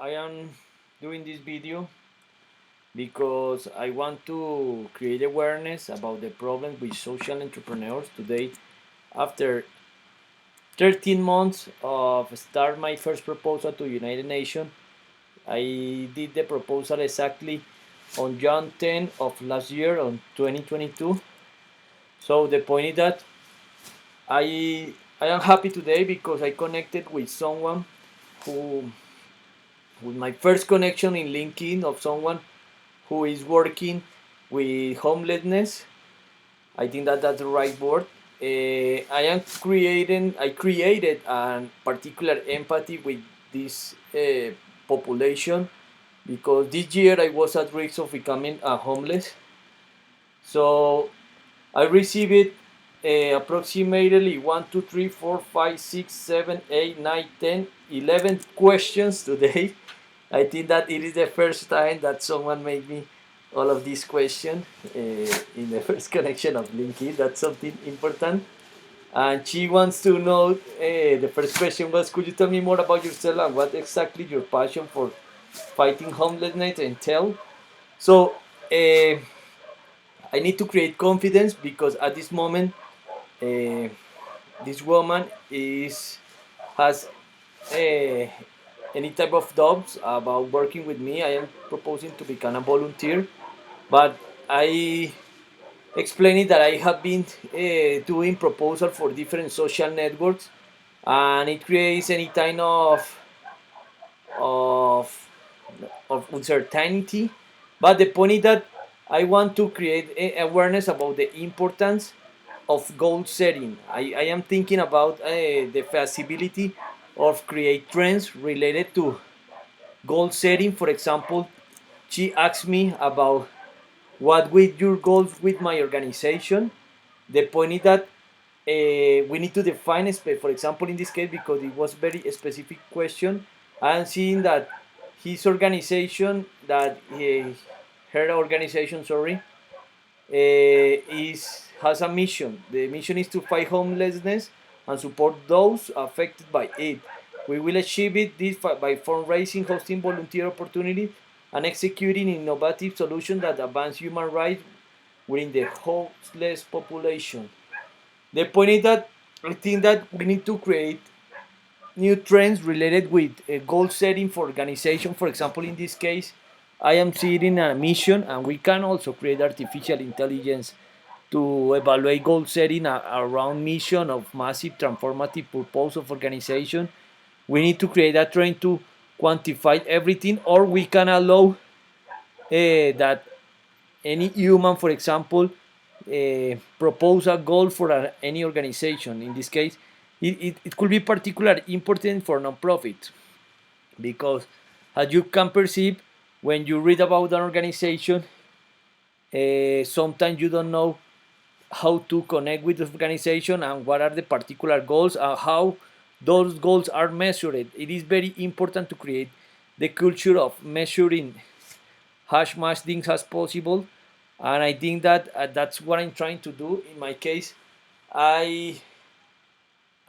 I am doing this video because I want to create awareness about the problems with social entrepreneurs today. After 13 months of start my first proposal to United Nations, I did the proposal exactly on June 10 of last year on 2022. So the point is that I am happy today because I connected with someone who with my first connection in LinkedIn of someone who is working with homelessness. I think that that's the right word. I created a particular empathy with this population because this year I was at risk of becoming a homeless. So I received approximately 1, 2, 3, 4, 5, 6, 7, 8, 9, 10, 11 questions today. I think that it is the first time that someone made me all of these questions in the first connection of LinkedIn. That's something important. And she wants to know the first question was, could you tell me more about yourself and what exactly your passion for fighting homelessness entail? So, I need to create confidence because at this moment, uh, this woman is has uh, any type of doubts about working with me. I am proposing to become a volunteer, but I explained that I have been doing proposal for different social networks, and it creates any kind of of uncertainty. But the point is that I want to create awareness about the importance of goal setting. I am thinking about the feasibility of create trends related to goal setting. For example, she asked me about what with your goals with my organization. The point is that we need to define for example in this case because it was very specific question. I am seeing that his organization that her organization, sorry, is has a mission. The mission is to fight homelessness and support those affected by it. We will achieve this by fundraising, hosting volunteer opportunities, and executing innovative solutions that advance human rights within the homeless population. The point is that I think that we need to create new trends related with goal setting for organization. For example, in this case, I am setting a mission, and we can also create artificial intelligence to evaluate goal setting around mission of massive transformative purpose of organization. We need to create a trend to quantify everything, or we can allow that any human, for example, propose a goal for any organization. In this case, it could be particularly important for nonprofit because, as you can perceive, when you read about an organization, sometimes you don't know how to connect with the organization and what are the particular goals and how those goals are measured. It is very important to create the culture of measuring as much things as possible, and I think that that's what I'm trying to do. In my case, i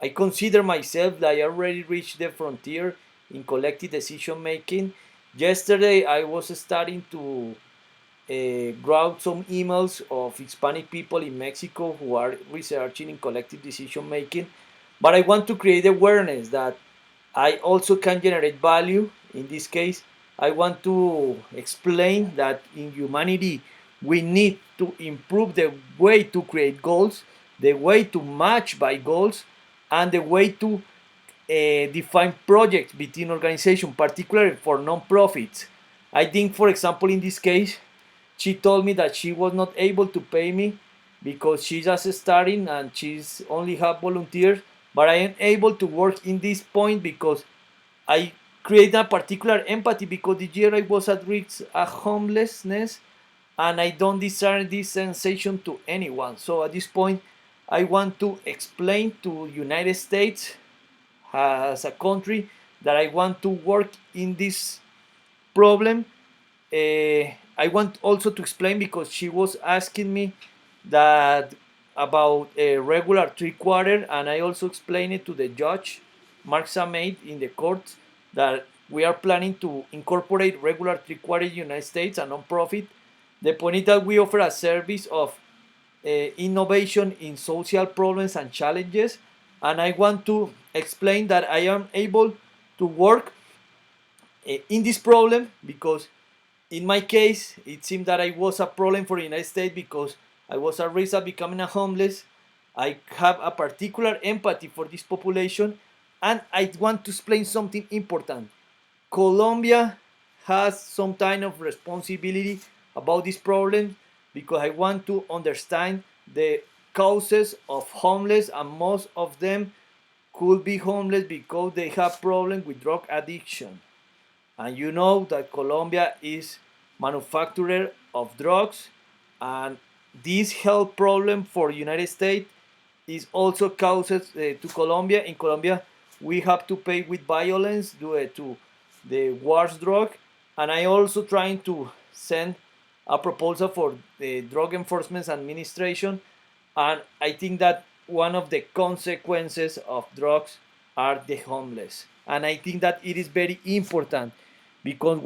I consider myself that I already reached the frontier in collective decision making. Yesterday I was starting to grab some emails of Hispanic people in Mexico who are researching in collective decision making, but I want to create awareness that I also can generate value. In this case, I want to explain that in humanity we need to improve the way to create goals, the way to match by goals, and the way to define projects between organizations, particularly for non-profits. I think, for example, in this case, she told me that she was not able to pay me because she's just starting and she's only have volunteers. But I am able to work in this point because I create a particular empathy because the year I was at risk of homelessness and I don't desire this sensation to anyone. So at this point, I want to explain to United States as a country that I want to work in this problem. I want also to explain because she was asking me that about a regular 3/4, and I also explained it to the judge, Mark Samade, in the court, that we are planning to incorporate regular three-quarter United States, a non-profit. The point is that we offer a service of innovation in social problems and challenges, and I want to explain that I am able to work in this problem because in my case it seemed that I was a problem for the United States because I was at risk of becoming a homeless. I have a particular empathy for this population, and I want to explain something important. Colombia has some kind of responsibility about this problem because I want to understand the causes of homeless, and most of them could be homeless because they have problems with drug addiction. And you know that Colombia is manufacturer of drugs, and this health problem for United States is also causes to Colombia. In Colombia, we have to pay with violence due to the wars drug, and I also trying to send a proposal for the Drug Enforcement Administration, and I think that one of the consequences of drugs are the homeless, and I think that it is very important because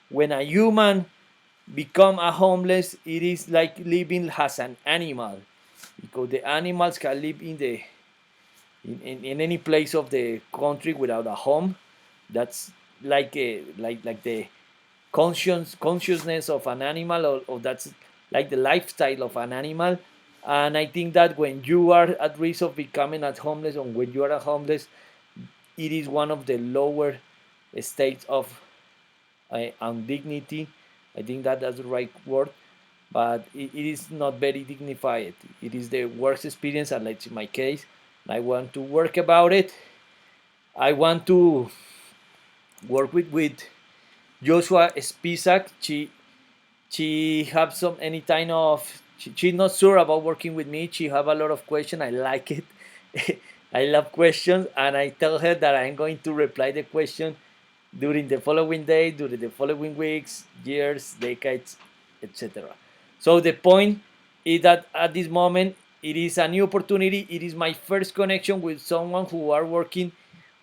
when a human become a homeless, it is like living as an animal because the animals can live in any place of the country without a home. That's like the consciousness of an animal, or that's like the lifestyle of an animal. And I think that when you are at risk of becoming a homeless, or when you are a homeless, it is one of the lower states of undignity. I think that that's the right word, but it is not very dignified. It is the worst experience, at least in my case. I want to work about it. I want to work with Joshua Spisak. She have some any kind of she's not sure about working with me. She have a lot of questions. I like it. I love questions, and I tell her that I'm going to reply the question during the following day, during the following weeks, years, decades, etc. So the point is that at this moment it is a new opportunity. It is my first connection with someone who are working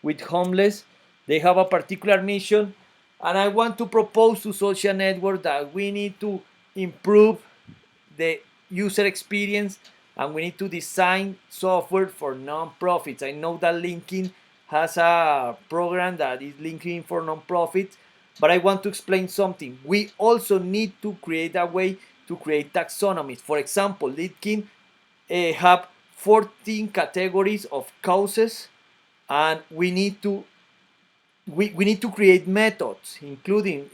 with homeless. They have a particular mission, and I want to propose to social network that we need to improve the user experience, and we need to design software for non-profits. I know that LinkedIn has a program that is linking for non-profits, but I want to explain something. We also need to create a way to create taxonomies. For example, LinkedIn have 14 categories of causes, and we need to create methods, including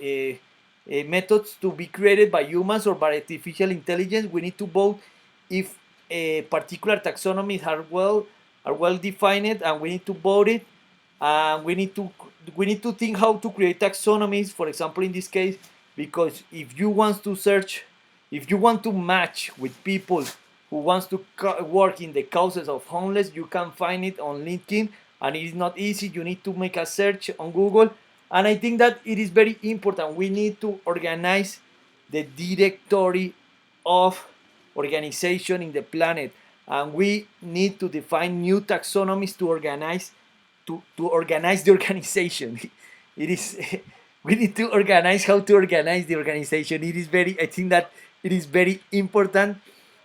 methods to be created by humans or by artificial intelligence. We need to vote if a particular taxonomies are well defined, and we need to vote it. And we need to think how to create taxonomies. For example, in this case, because if you want to search, if you want to match with people who wants to work in the causes of homeless, you can find it on LinkedIn, and it is not easy. You need to make a search on Google, and I think that it is very important. We need to organize the directory of organization in the planet, and we need to define new taxonomies to organize the organization. It is we need to organize how to organize the organization. It is very, I think that it is very important,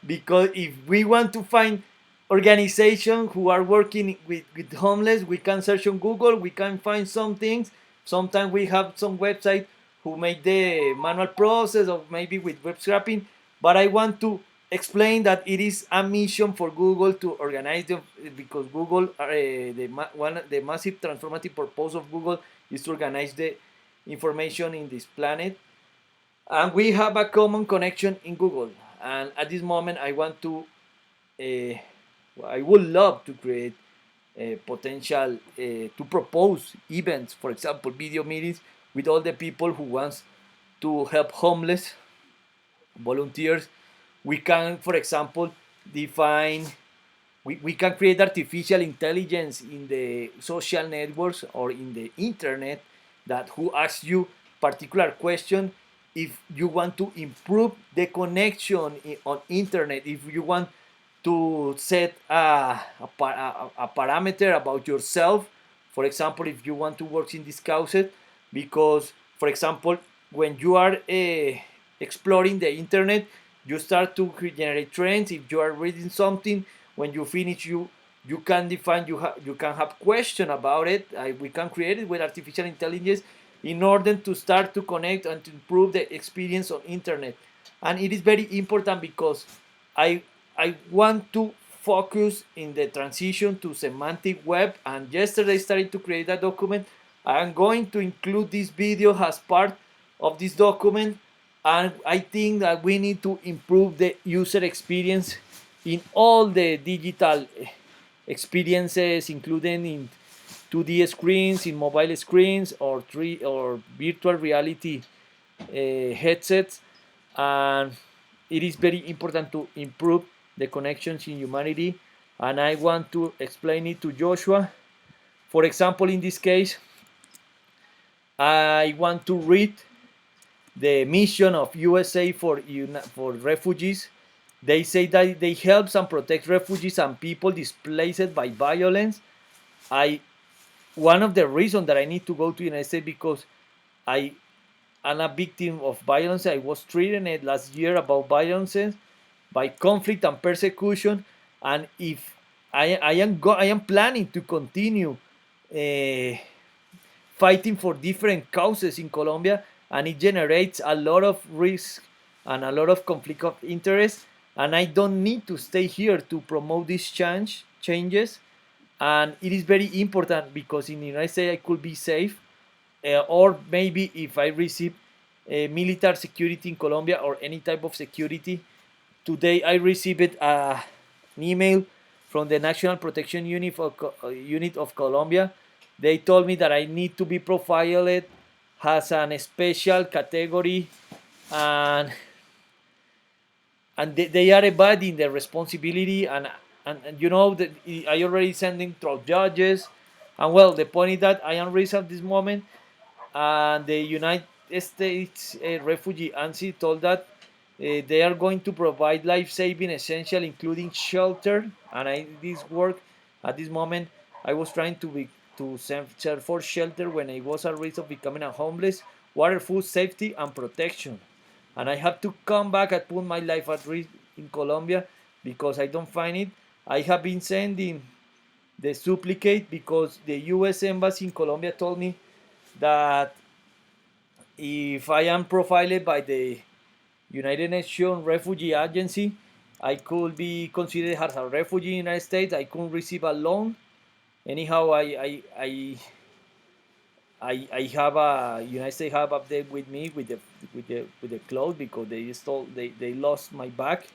because if we want to find organizations who are working with homeless, we can search on Google, we can find some things. Sometimes we have some website who make the manual process, or maybe with web scraping. But I want to explain that it is a mission for Google to organize them, because Google, the massive transformative purpose of Google is to organize the information in this planet, and we have a common connection in Google. And at this moment, uh, I would love to create potential to propose events, for example, video meetings with all the people who wants to help homeless volunteers. We can, for example, define we can create artificial intelligence in the social networks or in the internet, that who asks you particular question. If you want to improve the connection on internet, if you want to set a parameter about yourself, For example, if you want to work in this causes, because for example, when you are exploring the internet, you start to generate trends. If you are reading something, when you finish, you can define, you can have question about it. We can create it with artificial intelligence in order to start to connect and to improve the experience on internet. And it is very important because i I want to focus in the transition to semantic web, and yesterday I started to create a document. I am going to include this video as part of this document, and I think that we need to improve the user experience in all the digital experiences, including in 2D screens, in mobile screens, or virtual reality headsets. And it is very important to improve the connections in humanity, and I want to explain it to Joshua. For example, in this case, I want to read the mission of USA for refugees. They say that they help and protect refugees and people displaced by violence. I One of the reasons that I need to go to the United States, because I am a victim of violence. I was treated last year about violence by conflict and persecution, and if I am planning to continue uh, fighting for different causes in Colombia, and it generates a lot of risk and a lot of conflict of interest. And I don't need to stay here to promote these changes. And it is very important because in the United States I could be safe, or maybe if I receive military security in Colombia or any type of security. Today I received an email from the National Protection Unit of Colombia. They told me that I need to be profiled, has a special category, and they are evading the responsibility. And you know that I already sending to judges. And well, the point is that I am raised at this moment, and the United States Refugee Agency told that they are going to provide life-saving essential, including shelter. And this work at this moment, I was trying to search for shelter when I was at risk of becoming a homeless, water, food, safety, and protection. And I have to come back and put my life at risk in Colombia because I don't find it. I have been sending the supplicate because the U.S. Embassy in Colombia told me that if I am profiled by the United Nations Refugee Agency, I could be considered as a refugee in the United States. I could receive a loan. Anyhow, I have a United States have update with me with the clothes because they lost my bag,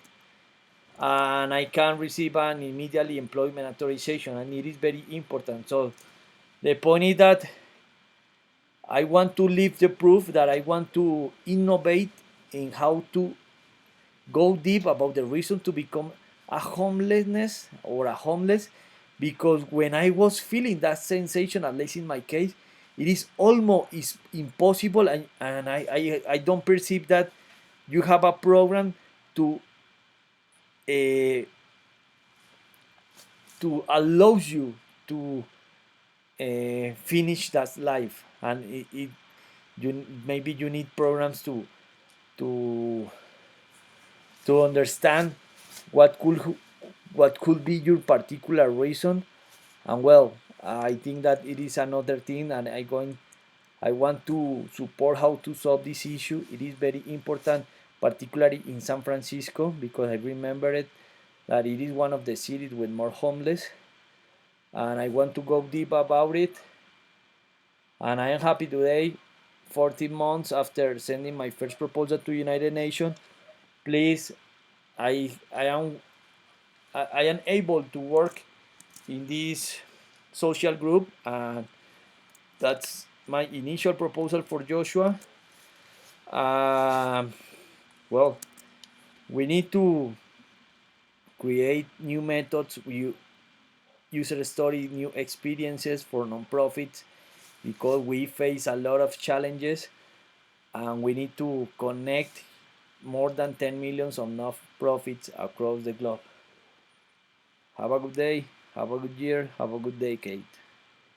and I can receive an immediately employment authorization, and it is very important. So the point is that I want to leave the proof that I want to innovate in how to go deep about the reason to become a homelessness or a homeless. Because when I was feeling that sensation, at least in my case, it is almost is impossible, and I don't perceive that you have a program to uh, allows you to finish that life. And you maybe you need programs to understand what could be your particular reason. And well, I think that it is another thing, and I want to support how to solve this issue. It is very important, particularly in San Francisco, because I remember it that it is one of the cities with more homeless, and I want to go deep about it. And I am happy today, 14 months after sending my first proposal to United Nations. Please, I am I am able to work in this social group, and that's my initial proposal for Joshua. Um, well, we need to create new methods, user story, new experiences for nonprofits, because we face a lot of challenges, and we need to connect more than 10 million of nonprofits across the globe. Have a good day, have a good year, have a good decade.